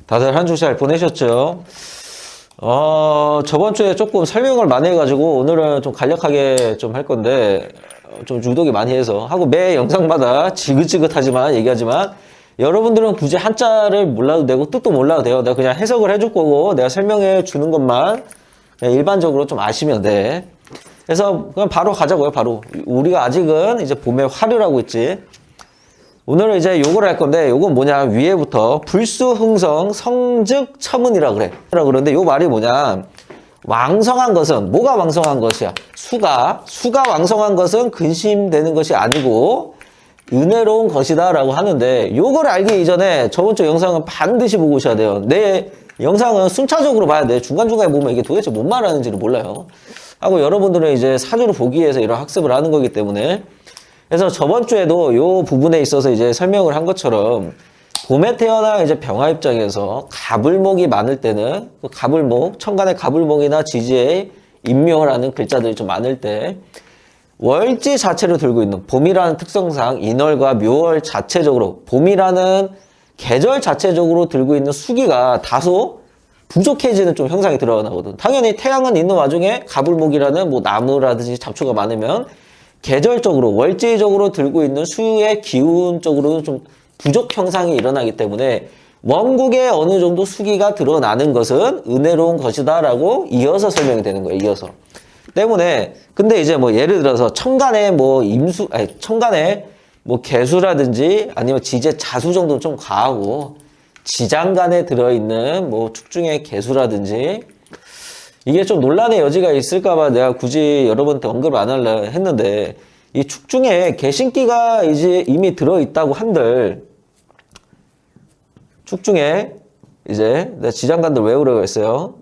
다들 한 주 잘 보내셨죠? 저번 주에 조금 설명을 많이 해가지고 오늘은 좀 간략하게 좀 할 건데, 좀 유독이 많이 해서. 하고 매 영상마다 지긋지긋하지만 얘기하지만, 여러분들은 굳이 한자를 몰라도 되고 뜻도 몰라도 돼요. 내가 그냥 해석을 해줄 거고, 내가 설명해 주는 것만 그냥 일반적으로 좀 아시면 돼. 그래서 그냥 바로 가자고요, 바로. 우리가 아직은 이제 봄에 화를 하고 있지. 오늘은 이제 요걸 할 건데, 요건 뭐냐, 위에부터 불수흥성 성즉 첨은이라 그래. 그러는데 요 말이 뭐냐, 왕성한 것은, 뭐가 왕성한 것이야? 수가 왕성한 것은 근심되는 것이 아니고 은혜로운 것이다 라고 하는데, 요걸 알기 이전에 저번 주 영상은 반드시 보고 오셔야 돼요. 내 영상은 순차적으로 봐야 돼. 중간중간에 보면 이게 도대체 뭔 말하는지를 몰라요. 하고 여러분들은 이제 사주를 보기 위해서 이런 학습을 하는 거기 때문에, 그래서 저번 주에도 요 부분에 있어서 이제 설명을 한 것처럼, 봄에 태어나 이제 병화 입장에서 가불목이 많을 때는, 그 가불목, 천간의 가불목이나 지지의 인묘라는 글자들이 좀 많을 때, 월지 자체를 들고 있는 봄이라는 특성상 인월과 묘월 자체적으로, 봄이라는 계절 자체적으로 들고 있는 수기가 다소 부족해지는 좀 현상이 들어나거든. 당연히 태양은 있는 와중에 가불목이라는 뭐 나무라든지 잡초가 많으면 계절적으로, 월지적으로 들고 있는 수의 기운적으로는 좀 부족 현상이 일어나기 때문에 원국에 어느 정도 수기가 드러나는 것은 은혜로운 것이다 라고 이어서 설명이 되는 거예요. 이어서. 때문에 근데 이제 뭐 예를 들어서 천간에 뭐 천간에 뭐 개수라든지 아니면 지재 자수 정도는 좀 과하고, 지장간에 들어있는 뭐 축중의 개수라든지, 이게 좀 논란의 여지가 있을까봐 내가 굳이 여러분한테 언급을 안 하려 했는데, 이 축중에 개신기가 이제 이미 들어있다고 한들, 축중에 이제 내가 지장간들 외우라고 했어요.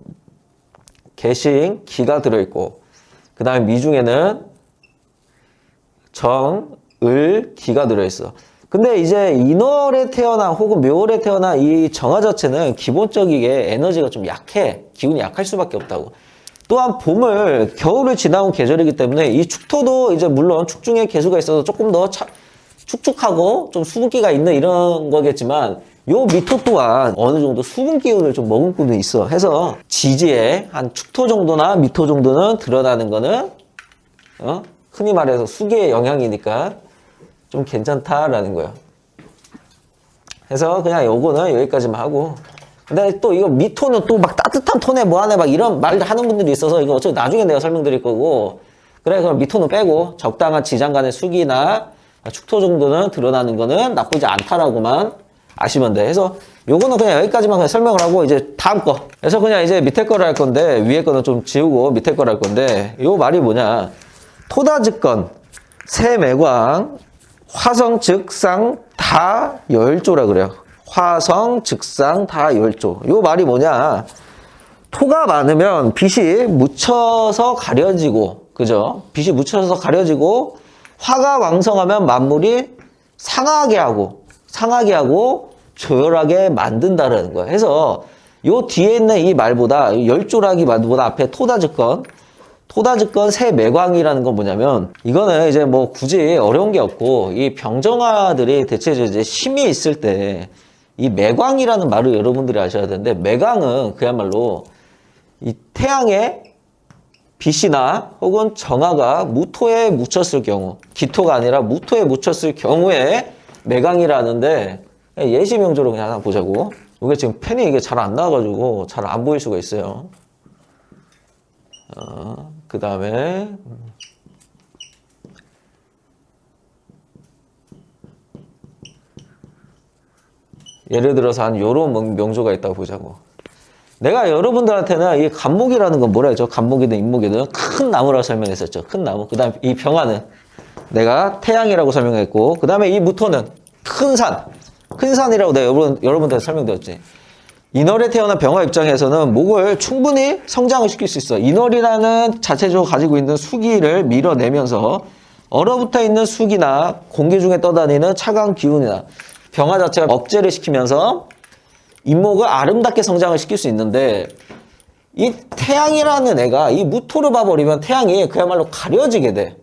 개신, 기가 들어있고, 그 다음에 미중에는 정, 을, 기가 들어있어. 근데 이제 인월에 태어나 혹은 묘월에 태어나 이 정화 자체는 기본적이게 에너지가 좀 약해. 기운이 약할 수밖에 없다고. 또한 겨울을 지나온 계절이기 때문에 이 축토도 이제 물론 축중에 개수가 있어서 조금 더 축축하고 좀 수분기가 있는 이런 거겠지만, 요 미토 또한 어느 정도 수분 기운을 좀 머금고는 있어. 해서 지지에 한 축토 정도나 미토 정도는 드러나는 거는 흔히 말해서 수기의 영향이니까 좀 괜찮다라는 거예요. 그래서 그냥 요거는 여기까지만 하고, 근데 또 이거 미토는 또 막 따뜻한 톤에 뭐하네 막 이런 말들 하는 분들이 있어서 이거 어차피 나중에 내가 설명드릴 거고, 그래 그럼 미토는 빼고 적당한 지장간의 수기나 축토 정도는 드러나는 거는 나쁘지 않다라고만 아시면 돼. 그래서 요거는 그냥 여기까지만 그냥 설명을 하고 이제 다음 거. 그래서 그냥 이제 밑에 거를 할 건데, 위에 거는 좀 지우고 밑에 거를 할 건데, 요 말이 뭐냐, 토다즉건 세매광 화성 즉상 다 열조라 그래요. 화성 즉상 다 열조. 요 말이 뭐냐, 토가 많으면 빛이 묻혀서 가려지고, 그죠? 빛이 묻혀서 가려지고, 화가 왕성하면 만물이 상하게 하고 조열하게 만든다라는 거예요. 그래서 요 뒤에 있는 이 말보다, 열조라기 말보다 앞에 토다즉건 세매광이라는 건 뭐냐면, 이거는 이제 뭐 굳이 어려운 게 없고, 이 병정화들이 대체 이제 힘이 있을 때 이 매광이라는 말을 여러분들이 아셔야 되는데, 매광은 그야말로 이 태양의 빛이나 혹은 정화가 무토에 묻혔을 경우, 기토가 아니라 무토에 묻혔을 경우에 매광이라는데, 예시 명조로 그냥 하나 보자고. 이게 지금 펜이 이게 잘 안 나와가지고 잘 안 보일 수가 있어요. 그 다음에 예를 들어서 한 요런 명조가 있다고 보자고. 내가 여러분들한테는 이 간목이라는 건 뭐라 했죠? 간목이든 인목이든 큰 나무라고 설명했었죠. 큰 나무. 그 다음에 이 병화는 내가 태양이라고 설명했고, 그 다음에 이 무토는 큰 산이라고 내가 여러분들한테 설명드렸지. 인월에 태어난 병화 입장에서는 목을 충분히 성장을 시킬 수 있어. 인월이라는 자체적으로 가지고 있는 수기를 밀어내면서 얼어붙어 있는 수기나 공기 중에 떠다니는 차가운 기운이나 병화 자체가 억제를 시키면서 인목을 아름답게 성장을 시킬 수 있는데, 이 태양이라는 애가 이 무토를 봐버리면 태양이 그야말로 가려지게 돼.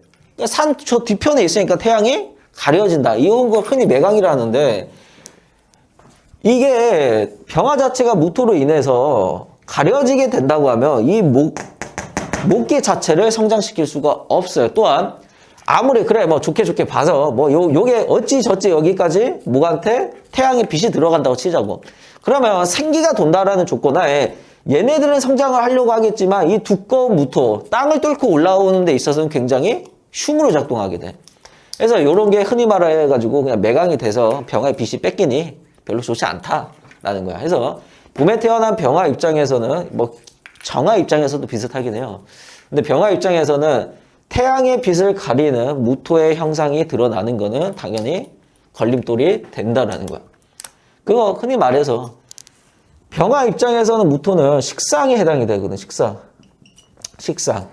산 저 뒤편에 있으니까 태양이 가려진다. 이런 걸 흔히 매광이라 하는데, 이게 병화 자체가 무토로 인해서 가려지게 된다고 하면 이 목기 자체를 성장시킬 수가 없어요. 또한 아무리 그래 뭐 좋게 봐서 뭐 요게 어찌저찌 여기까지 목한테 태양의 빛이 들어간다고 치자고. 그러면 생기가 돈다라는 조건 하에 얘네들은 성장을 하려고 하겠지만 이 두꺼운 무토, 땅을 뚫고 올라오는 데 있어서는 굉장히 흉으로 작동하게 돼. 그래서 이런 게 흔히 말해가지고 그냥 매강이 돼서 병화의 빛이 뺏기니 별로 좋지 않다라는 거야. 그래서 봄에 태어난 병화 입장에서는 뭐 정화 입장에서도 비슷하긴 해요. 근데 병화 입장에서는 태양의 빛을 가리는 무토의 형상이 드러나는 거는 당연히 걸림돌이 된다라는 거야. 그거 흔히 말해서 병화 입장에서는 무토는 식상에 해당이 되거든. 식상.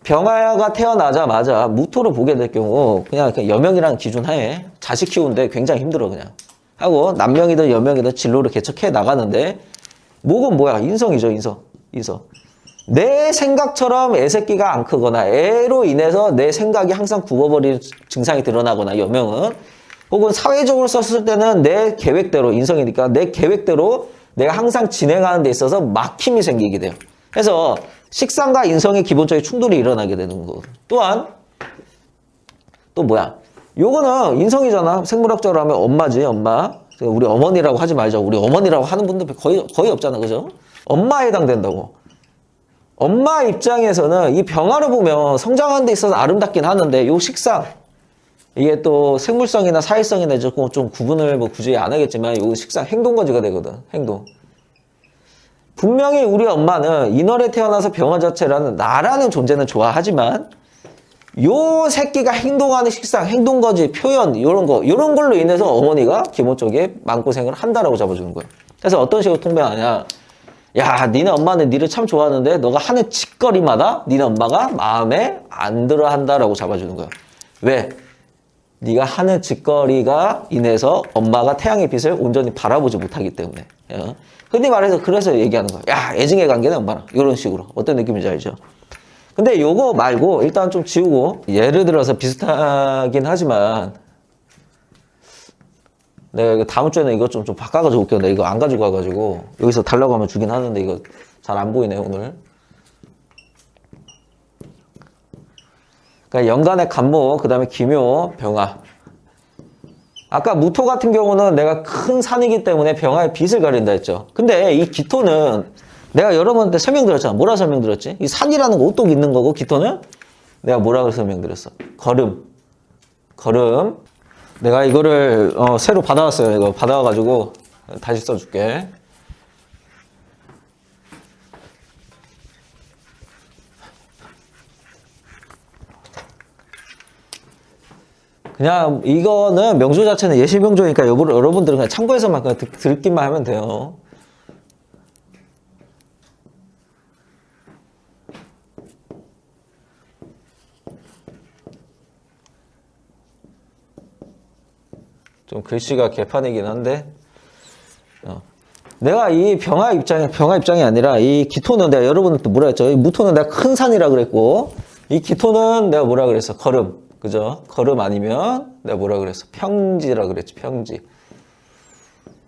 병화가 태어나자마자 무토로 보게 될 경우 그냥 여명이라는 기준 하에 자식 키우는데 굉장히 힘들어 그냥. 하고 남명이든 여명이든 진로를 개척해 나가는데 목은 뭐야? 인성이죠. 인성. 내 생각처럼 애 새끼가 안 크거나 애로 인해서 내 생각이 항상 굽어버리는 증상이 드러나거나 여명은 혹은 사회적으로 썼을 때는 내 계획대로 인성이니까 내 계획대로 내가 항상 진행하는 데 있어서 막힘이 생기게 돼요. 그래서 식상과 인성의 기본적인 충돌이 일어나게 되는 거. 또한 또 뭐야? 요거는 인성이잖아. 생물학적으로 하면 엄마지, 엄마. 우리 어머니라고 하지 말자. 우리 어머니라고 하는 분들 거의 없잖아. 그죠? 엄마에 해당된다고. 엄마 입장에서는 이 병화를 보면 성장하는 데 있어서 아름답긴 하는데 요 식상 이게 또 생물성이나 사회성이나 좀 구분을 뭐 굳이 안 하겠지만 요 식상 행동거지가 되거든. 행동. 분명히 우리 엄마는 인월에 태어나서 병화 자체라는 나라는 존재는 좋아하지만 요 새끼가 행동하는 식상, 행동거지, 표현 이런 걸로 인해서 어머니가 기본적인 마음고생을 한다라고 잡아주는 거예요. 그래서 어떤 식으로 통변하냐? 야, 니네 엄마는 니를 참 좋아하는데 너가 하는 짓거리마다 니네 엄마가 마음에 안 들어 한다라고 잡아주는 거예요. 왜? 네가 하는 짓거리가 인해서 엄마가 태양의 빛을 온전히 바라보지 못하기 때문에. 흔히 말해서 그래서 얘기하는 거예요. 야, 애증의 관계는 엄마랑. 이런 식으로. 어떤 느낌인지 알죠? 근데 요거 말고 일단 좀 지우고 예를 들어서 비슷하긴 하지만 내가 이거 다음 주에는 이거 좀 바꿔가지고 올게요. 내가 이거 안 가지고 와가지고 여기서 달라고 하면 주긴 하는데 이거 잘 안 보이네 오늘. 그러니까 연간의 간목, 그 다음에 기묘, 병화. 아까 무토 같은 경우는 내가 큰 산이기 때문에 병화의 빛을 가린다 했죠. 근데 이 기토는 내가 여러분한테 설명드렸잖아. 뭐라 설명드렸지? 이 산이라는 거 오똑 있는 거고 기토는 내가 뭐라고 설명드렸어? 걸음. 내가 이거를 새로 받아왔어요. 이거 받아와가지고 다시 써줄게. 그냥 이거는 명조 자체는 예시 명조니까 여러분들은 그냥 참고해서만 그냥 듣기만 하면 돼요. 좀 글씨가 개판이긴 한데 내가 이 병화 입장이 아니라 이 기토는 내가 여러분한테 뭐라 했죠? 이 무토는 내가 큰 산이라 그랬고 이 기토는 내가 뭐라 그랬어? 걸음. 그죠? 걸음 아니면 내가 뭐라 그랬어? 평지라 그랬지. 평지.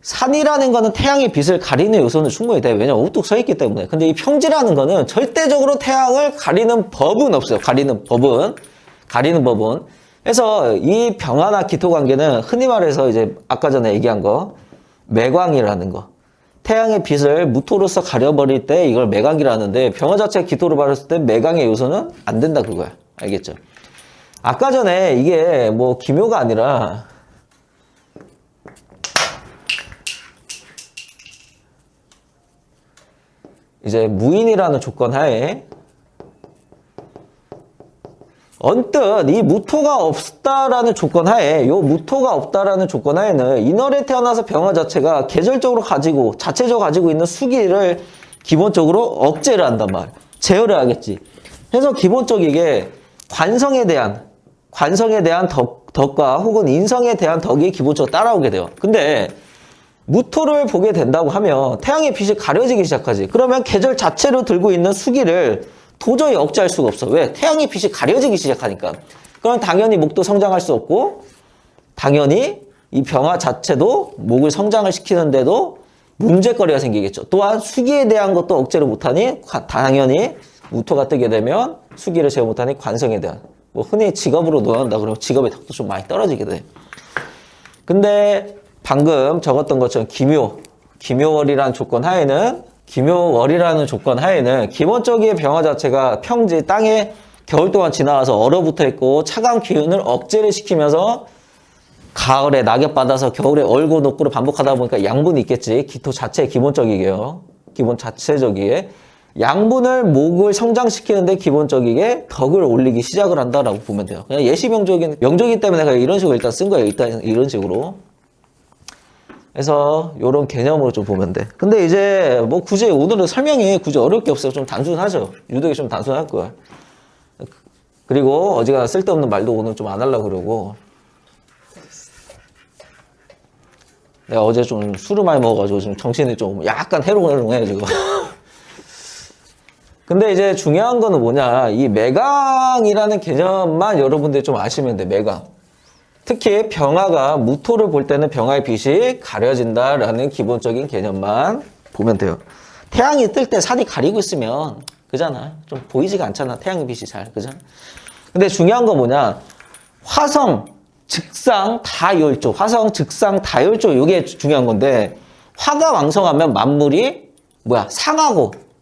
산이라는 거는 태양의 빛을 가리는 요소는 충분히 돼. 왜냐면 우뚝 서 있기 때문에. 근데 이 평지라는 거는 절대적으로 태양을 가리는 법은 없어요. 가리는 법은. 그래서 이 병화나 기토 관계는 흔히 말해서 이제 아까 전에 얘기한 거 매광이라는 거. 태양의 빛을 무토로서 가려버릴 때 이걸 매광이라는데 병화 자체가 기토로 봤을 때 매광의 요소는 안 된다 그거야. 알겠죠? 아까 전에 이게 뭐 기묘가 아니라 이제 무인이라는 조건 하에 언뜻 이 무토가 없다라는 조건 하에 요 무토가 없다라는 조건 하에는 인월에 태어나서 병화 자체가 계절적으로 자체적으로 가지고 있는 수기를 기본적으로 억제를 한단 말이야. 제어를 하겠지. 그래서 기본적이게 관성에 대한 덕과 혹은 인성에 대한 덕이 기본적으로 따라오게 돼요. 근데 무토를 보게 된다고 하면 태양의 빛이 가려지기 시작하지. 그러면 계절 자체로 들고 있는 수기를 도저히 억제할 수가 없어. 왜? 태양의 빛이 가려지기 시작하니까. 그럼 당연히 목도 성장할 수 없고 당연히 이 병화 자체도 목을 성장을 시키는데도 문제거리가 생기겠죠. 또한 수기에 대한 것도 억제를 못하니 당연히 무토가 뜨게 되면 수기를 제어 못하니 관성에 대한 뭐 흔히 직업으로 논한다 그러면 직업의 덕도 좀 많이 떨어지게 돼. 근데 방금 적었던 것처럼 기묘월이라는 조건 하에는 기본적인 병화 자체가 평지 땅에 겨울 동안 지나와서 얼어붙어 있고 차가운 기운을 억제를 시키면서 가을에 낙엽 받아서 겨울에 얼고 녹고를 반복하다 보니까 양분이 있겠지. 기토 자체 기본적이게요. 기본 자체적이게 양분을 목을 성장시키는데 기본적이게 덕을 올리기 시작을 한다라고 보면 돼요. 그냥 예시 명조이기 때문에 내가 이런 식으로 일단 쓴 거예요. 일단 이런 식으로. 그래서 이런 개념으로 좀 보면 돼. 근데 이제 뭐 굳이 오늘은 설명이 굳이 어려울 게 없어요. 좀 단순하죠. 유독이 좀 단순할 거야. 그리고 어지간한 쓸데없는 말도 오늘 좀 안 하려고 그러고. 내가 어제 좀 술을 많이 먹어가지고 지금 정신이 좀 약간 해롱해롱해 지금. 근데 이제 중요한 거는 뭐냐, 이 매강이라는 개념만 여러분들이 좀 아시면 돼. 매강. 특히 병화가 무토를 볼 때는 병화의 빛이 가려진다라는 기본적인 개념만 보면 돼요. 태양이 뜰 때 산이 가리고 있으면 그잖아. 좀 보이지가 않잖아. 태양의 빛이 잘. 그죠? 근데 중요한 거 뭐냐, 화성 즉상 다열조, 화성 즉상 다열조, 이게 중요한 건데, 화가 왕성하면 만물이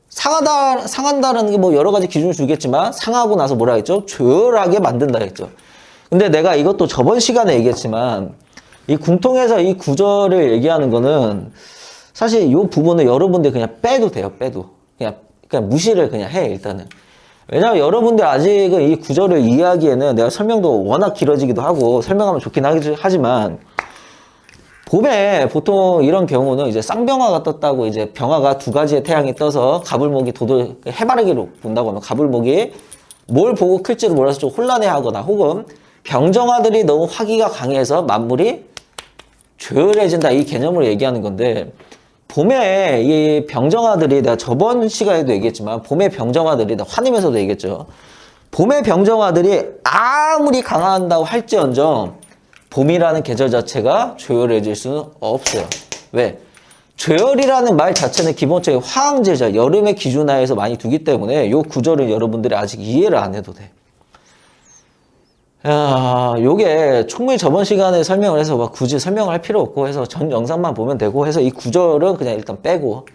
상한다라는 게 뭐 여러 가지 기준을 주겠지만, 상하고 나서 뭐라 했죠? 조열하게 만든다 했죠. 근데 내가 이것도 저번 시간에 얘기했지만, 이 궁통에서 이 구절을 얘기하는 거는 사실 이 부분은 여러분들 그냥 빼도 돼요. 그냥 무시를 그냥 해, 일단은. 왜냐면 여러분들 아직은 이 구절을 이해하기에는 내가 설명도 워낙 길어지기도 하고 설명하면 좋긴 하지만, 봄에 보통 이런 경우는 이제 쌍병화가 떴다고, 이제 병화가 두 가지의 태양이 떠서 가불목이 해바라기로 본다고 하면 가불목이 뭘 보고 클지를 몰라서 좀 혼란해 하거나, 혹은 병정화들이 너무 화기가 강해서 만물이 조열해진다, 이 개념으로 얘기하는 건데, 봄에 이 병정화들이, 내가 저번 시간에도 얘기했지만 봄의 병정화들이, 나 화님에서도 얘기했죠. 봄의 병정화들이 아무리 강한다고 할지언정 봄이라는 계절 자체가 조열해질 수는 없어요. 왜? 조열이라는 말 자체는 기본적인 화왕제자, 여름의 기준하에서 많이 두기 때문에 이 구절은 여러분들이 아직 이해를 안 해도 돼. 요게 충분히 저번 시간에 설명을 해서 막 굳이 설명을 할 필요 없고 해서 전 영상만 보면 되고 해서 이 구절은 그냥 일단 빼고,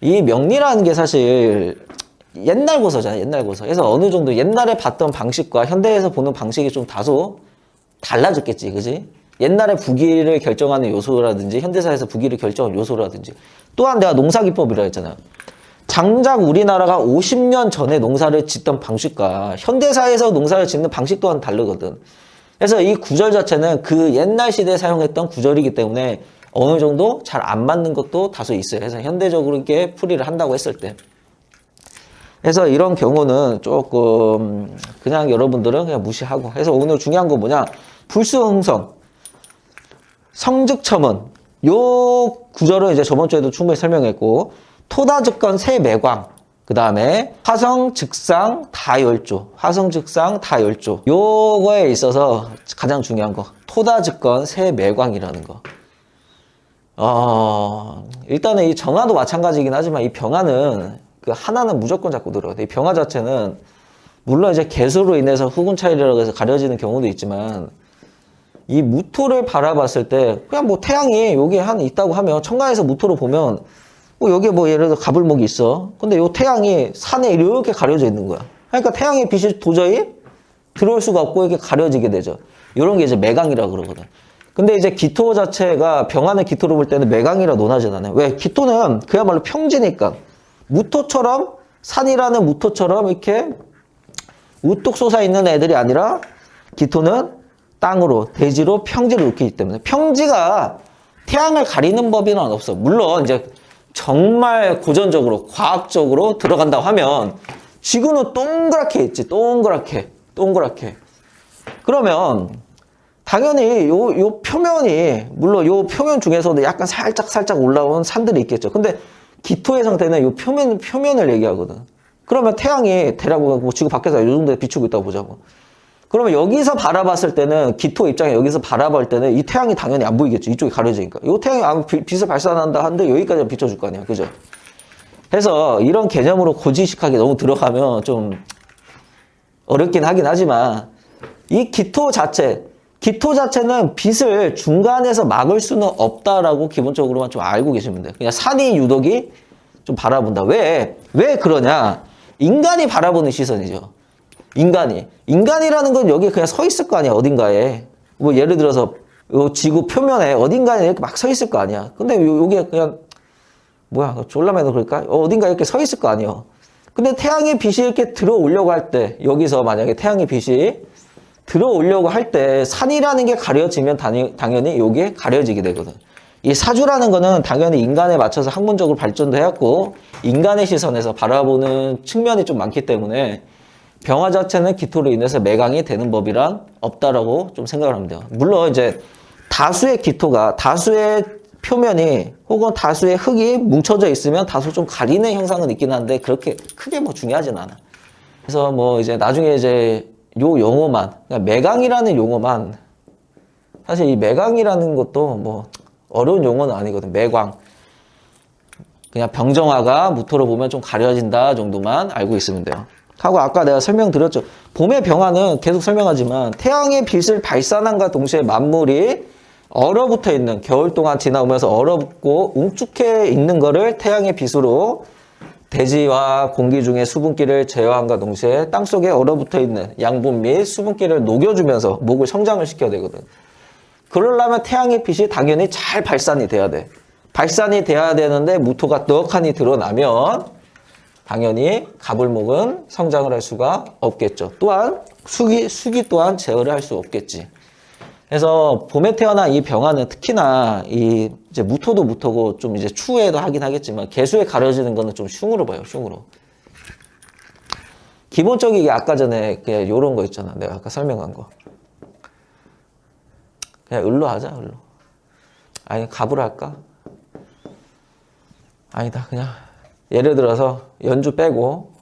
이 명리라는 게 사실 옛날 고서잖아요. 옛날 고서. 그래서 어느 정도 옛날에 봤던 방식과 현대에서 보는 방식이 좀 다소 달라졌겠지, 그지? 옛날에 부기를 결정하는 요소라든지 현대사에서 부기를 결정하는 요소라든지, 또한 내가 농사기법이라 했잖아요. 장작 우리나라가 50년 전에 농사를 짓던 방식과 현대사에서 농사를 짓는 방식 또한 다르거든. 그래서 이 구절 자체는 그 옛날 시대에 사용했던 구절이기 때문에 어느 정도 잘 안 맞는 것도 다소 있어요. 그래서 현대적으로 이렇게 풀이를 한다고 했을 때. 그래서 이런 경우는 조금 그냥 여러분들은 그냥 무시하고. 그래서 오늘 중요한 건 뭐냐, 불수흥성, 성즉첨은, 요 구절은 이제 저번 주에도 충분히 설명했고, 토다즉건 세매광, 그 다음에 화성 즉상 다열조, 요거에 있어서 가장 중요한 거, 토다즉건 세매광이라는 거. 일단은 이 정화도 마찬가지긴 하지만 이 병화는 그 하나는 무조건 잡고 들어야 돼. 이 병화 자체는 물론 이제 개수로 인해서 후군 차이라고 해서 가려지는 경우도 있지만, 이 무토를 바라봤을 때 그냥 뭐 태양이 여기 있다고 하면, 천간에서 무토를 보면 뭐 여기에 뭐 예를 들어 가불목이 있어. 근데 요 태양이 산에 이렇게 가려져 있는 거야. 그러니까 태양의 빛이 도저히 들어올 수가 없고 이렇게 가려지게 되죠. 이런 게 이제 매강이라고 그러거든. 근데 이제 기토 자체가, 병화는 기토로 볼 때는 매강이라 논하진 않아요. 왜? 기토는 그야말로 평지니까. 무토처럼, 산이라는 무토처럼 이렇게 우뚝 솟아 있는 애들이 아니라, 기토는 땅으로, 대지로, 평지로 놓기 때문에, 평지가 태양을 가리는 법이는 없어. 물론 이제 정말 고전적으로, 과학적으로 들어간다고 하면 지구는 동그랗게 있지. 동그랗게. 그러면 당연히 요 표면이, 물론 요 표면 중에서도 약간 살짝 올라온 산들이 있겠죠. 근데 기토의 상태는 요 표면을 얘기하거든. 그러면 태양이 대략 뭐 지구 밖에서 요 정도에 비추고 있다고 보자고. 그러면 여기서 바라봤을 때는 기토 입장에 여기서 바라볼 때는 이 태양이 당연히 안 보이겠죠. 이쪽이 가려지니까. 이 태양이 빛을 발산한다 하는데 여기까지 비춰줄 거 아니야. 그죠? 해서 이런 개념으로 고지식하게 너무 들어가면 좀 어렵긴 하긴 하지만 이 기토 자체는 빛을 중간에서 막을 수는 없다라고 기본적으로만 좀 알고 계시면 돼요. 그냥 산이 유독이 좀 바라본다. 왜 그러냐? 인간이 바라보는 시선이죠. 인간이라는 건 여기 그냥 서 있을 거 아니야, 어딘가에. 뭐 예를 들어서 요 지구 표면에 어딘가에 이렇게 막 서 있을 거 아니야. 근데 요게 그냥 뭐야, 졸라매도 그럴까? 어딘가에 이렇게 서 있을 거 아니에요. 근데 태양의 빛이 이렇게 들어오려고 할 때, 여기서 만약에 태양의 빛이 들어오려고 할 때 산이라는 게 가려지면 당연히 요게 가려지게 되거든. 이 사주라는 거는 당연히 인간에 맞춰서 학문적으로 발전도 해왔고 인간의 시선에서 바라보는 측면이 좀 많기 때문에 병화 자체는 기토로 인해서 매강이 되는 법이란 없다라고 좀 생각을 하면 돼요. 물론 이제 다수의 표면이 혹은 다수의 흙이 뭉쳐져 있으면 다소 좀 가리는 형상은 있긴 한데 그렇게 크게 뭐 중요하진 않아. 그래서 뭐 이제 나중에 이제 요 용어만, 그러니까 매강이라는 용어만, 사실 이 매강이라는 것도 뭐 어려운 용어는 아니거든. 매광. 그냥 병정화가 무토로 보면 좀 가려진다 정도만 알고 있으면 돼요. 하고 아까 내가 설명드렸죠. 봄의 병화는 계속 설명하지만 태양의 빛을 발산함과 동시에 만물이 얼어붙어 있는, 겨울 동안 지나오면서 얼어붙고 웅축해 있는 거를 태양의 빛으로 대지와 공기 중에 수분기를 제어함과 동시에 땅속에 얼어붙어 있는 양분 및 수분기를 녹여주면서 목을 성장을 시켜야 되거든. 그러려면 태양의 빛이 당연히 잘 발산이 돼야 돼. 발산이 돼야 되는데 무토가 떡하니 드러나면 당연히 가불목은 성장을 할 수가 없겠죠. 또한 수기 또한 제어를 할 수 없겠지. 그래서 봄에 태어난 이 병화는 특히나 이 이제 무토도 무토고 좀 이제 추후에도 하긴 하겠지만 개수에 가려지는 거는 좀 흉으로 봐요. 흉으로. 기본적이게 아까 전에 그냥 요런 거 있잖아. 내가 아까 설명한 거. 그냥 을로 하자. 을로. 아니 갑으로 할까? 아니다. 그냥 예를 들어서 연주 빼고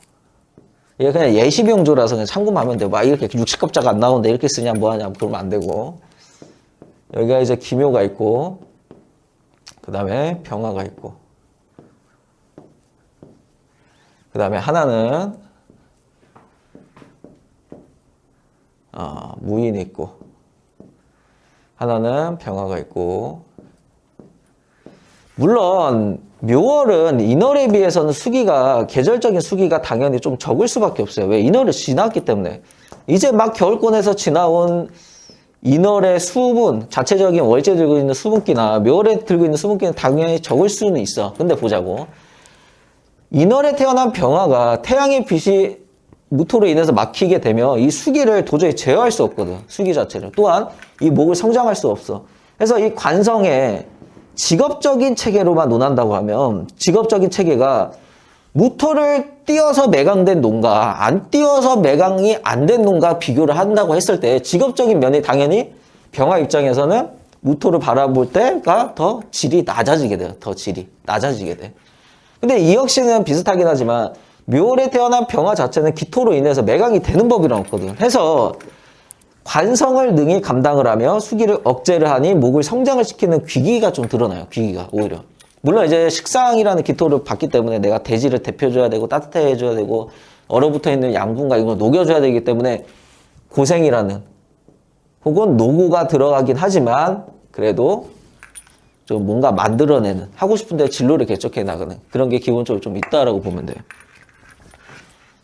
이게 그냥 예시병조라서 그냥 참고하면 돼. 막 이렇게 육식급자가 안 나오는데 이렇게 쓰냐 뭐하냐 그러면 안 되고. 여기가 이제 기묘가 있고 그 다음에 병화가 있고 그 다음에 하나는 무인이 있고 하나는 병화가 있고 물론 묘월은 인월에 비해서는 계절적인 수기가 당연히 좀 적을 수밖에 없어요. 왜? 인월을 지났기 때문에. 이제 막 겨울권에서 지나온 인월의 수분, 자체적인 월제 들고 있는 수분기나 묘월에 들고 있는 수분기는 당연히 적을 수는 있어. 근데 보자고. 인월에 태어난 병화가 태양의 빛이 무토로 인해서 막히게 되면 이 수기를 도저히 제어할 수 없거든. 수기 자체를. 또한 이 목을 성장할 수 없어. 그래서 이 관성에 직업적인 체계로만 논한다고 하면 직업적인 체계가 무토를 띄어서 매강된 농가, 안 띄어서 매강이 안 된 농가 비교를 한다고 했을 때 직업적인 면이 당연히 병화 입장에서는 무토를 바라볼 때가 더 질이 낮아지게 돼요. 더 질이 낮아지게 돼. 근데 이 역시는 비슷하긴 하지만 묘월에 태어난 병화 자체는 기토로 인해서 매강이 되는 법이란 없거든. 해서 관성을 능히 감당을 하며 수기를 억제를 하니 목을 성장을 시키는 귀기가 좀 드러나요. 귀기가 오히려. 물론 이제 식상이라는 기토를 받기 때문에 내가 대지를 데펴줘야 되고 따뜻해 해줘야 되고 얼어붙어 있는 양분과 이걸 녹여줘야 되기 때문에 고생이라는 혹은 노고가 들어가긴 하지만 그래도 좀 뭔가 만들어내는 하고 싶은데 진로를 개척해 나가는 그런 게 기본적으로 좀 있다라고 보면 돼요.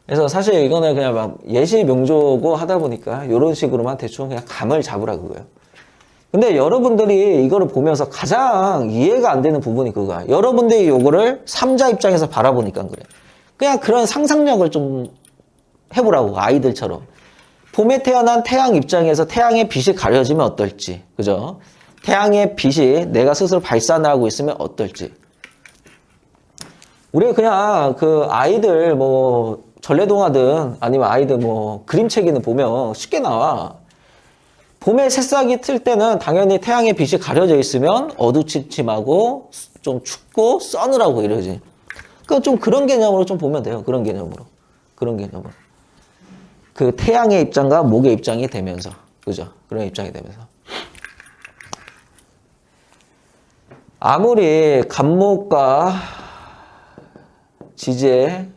그래서 사실 이거는 그냥 막 예시 명조고 하다 보니까 이런 식으로만 대충 그냥 감을 잡으라 그거예요. 근데 여러분들이 이거를 보면서 가장 이해가 안 되는 부분이 그거야. 여러분들이 이거를 삼자 입장에서 바라보니까 그래. 그냥 그런 상상력을 좀 해보라고, 아이들처럼. 봄에 태어난 태양 입장에서 태양의 빛이 가려지면 어떨지. 그죠? 태양의 빛이 내가 스스로 발산하고 있으면 어떨지. 우리 그냥 그 아이들 뭐 전래동화든 아니면 아이들 뭐 그림책이든 보면 쉽게 나와. 봄에 새싹이 틀 때는 당연히 태양의 빛이 가려져 있으면 어두침침하고 좀 춥고 서늘하고 이러지. 그러니까 좀 그런 개념으로 좀 보면 돼요. 그런 개념으로. 그 태양의 입장과 목의 입장이 되면서, 그죠? 그런 입장이 되면서. 아무리 간목과 지지에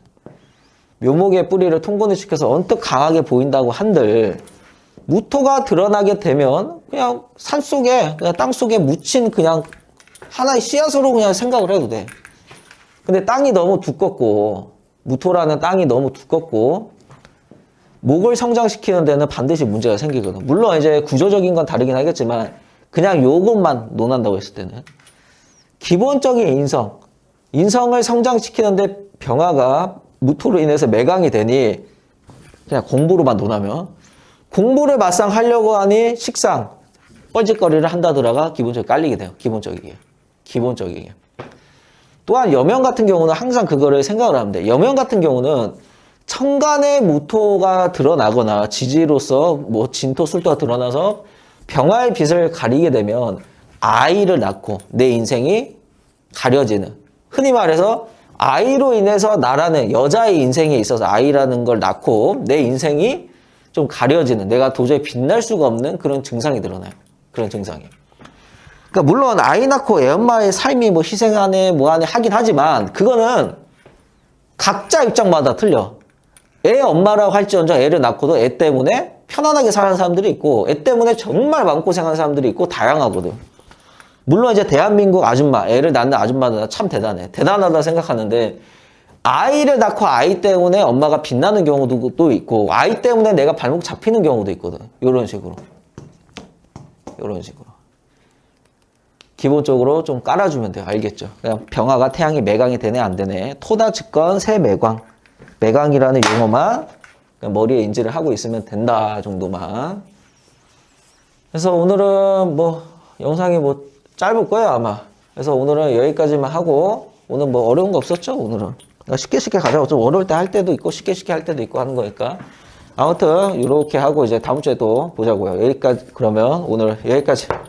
묘목의 뿌리를 통분을 시켜서 언뜻 강하게 보인다고 한들 무토가 드러나게 되면 그냥 산속에, 그냥 땅속에 묻힌 그냥 하나의 씨앗으로 그냥 생각을 해도 돼. 근데 땅이 너무 두껍고, 무토라는 땅이 너무 두껍고, 목을 성장시키는 데는 반드시 문제가 생기거든. 물론 이제 구조적인 건 다르긴 하겠지만, 그냥 요것만 논한다고 했을 때는. 기본적인 인성을 성장시키는데 병화가 무토로 인해서 매강이 되니, 그냥 공부로만 논하면, 공부를 막상 하려고 하니 식상, 뻘짓거리를 한다더라가 기본적으로 깔리게 돼요. 기본적이게. 또한 여명 같은 경우는 항상 그거를 생각을 하면 돼. 여명 같은 경우는 천간의 무토가 드러나거나 지지로서 뭐 진토, 술토가 드러나서 병화의 빛을 가리게 되면 아이를 낳고 내 인생이 가려지는, 흔히 말해서 아이로 인해서 나라는 여자의 인생에 있어서 아이라는 걸 낳고 내 인생이 좀 가려지는, 내가 도저히 빛날 수가 없는 그런 증상이 드러나요. 그런 증상이. 그러니까 물론 아이 낳고 애 엄마의 삶이 뭐 희생하네 뭐하네 하긴 하지만 그거는 각자 입장마다 틀려. 애 엄마라고 할지언정 애를 낳고도 애 때문에 편안하게 사는 사람들이 있고 애 때문에 정말 마음고생하는 사람들이 있고 다양하거든. 물론 이제 대한민국 아줌마, 애를 낳는 아줌마들 참 대단하다 생각하는데 아이를 낳고 아이 때문에 엄마가 빛나는 경우도 또 있고 아이 때문에 내가 발목 잡히는 경우도 있거든. 이런 식으로. 기본적으로 좀 깔아주면 돼요. 알겠죠? 그냥 병화가 태양이 매강이 되네 안 되네. 토다 직건 새 매광. 매강이라는 용어만 머리에 인지를 하고 있으면 된다 정도만. 그래서 오늘은 뭐 영상이 뭐 짧을 거예요 아마. 그래서 오늘은 여기까지만 하고 오늘 뭐 어려운 거 없었죠 오늘은. 쉽게 가자고. 좀 어려울 때 할 때도 있고 쉽게 할 때도 있고 하는 거니까. 아무튼 이렇게 하고 이제 다음 주에 또 보자고요. 여기까지, 그러면 오늘 여기까지.